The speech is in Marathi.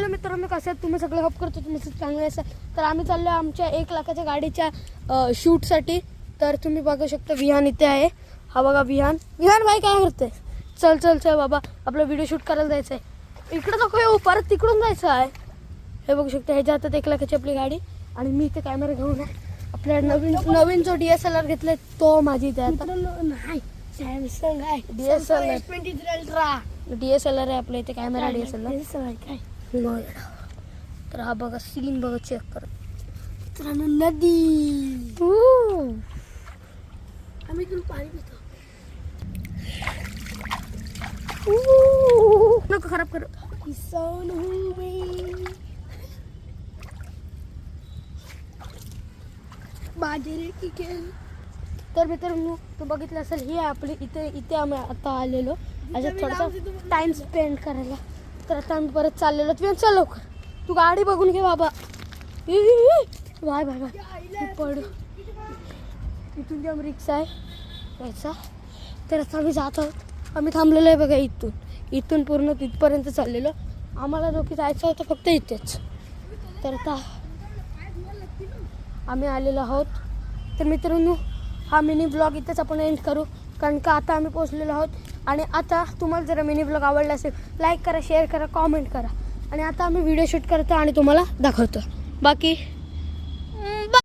मित्रांनो, कसं आहे तुम्ही सगळे होप करतो तुम्ही चांगले असाल. तर आम्ही चाललो आमच्या 1 लाखाच्या गाडीच्या शूटसाठी. तर तुम्ही बघू शकता विहान इथे आहे. हा बघा विहान भाई काय करते. चल बाबा, आपला व्हिडिओ शूट करायला जायचं आहे. इकडे नको येऊ, परत तिकडून जायचं आहे. हे बघू शकता, ह्याच्या हातात 1 लाखाची आपली गाडी आणि मी इथे कॅमेरा घेऊन आहे. आपल्या नवीन जो DSLR घेतलाय तो माझी इथे आता नाही, सॅमसंग आहे. DSLR आहे आपल्या इथे कॅमेरा DSLR काय. तर हा बघा सीन बघा, चेक कर. मित्रांनो, नदी. आम्ही इथून पाणी पितो. नको खराब कर. किसान हूँ मैं, बाजरे की खेल. तर मित्रांनो, तू बघितलं असेल, ही आहे आपली इथे आम्ही आता आलेलो याच्यात थोडासा टाइम स्पेंड करायला. तर आता आम्ही परत चाललेलो. चल लवकर, तू गाडी बघून घे बाबा. Bye bye bye. पड इथून जे रिक्षा आहे यायचा. तर आता आम्ही जात आहोत. आम्ही थांबलेलो आहे बघा, इथून पूर्ण तिथपर्यंत चाललेलो. आम्हाला दोघी जायचं होतं फक्त इथेच. तर आता आम्ही आलेलो आहोत. तर मित्रांनो, हा मिनी ब्लॉग इथेच आपण एंड करू, कारण का आता आम्ही पोहोचलेलो आहोत. आणि आता तुम्हाला जर मिनी ब्लॉग आवडला असेल, लाईक करा, शेअर करा, कॉमेंट करा. आणि आता आम्ही व्हिडिओ शूट करतो आणि तुम्हाला दाखवतो. बाकी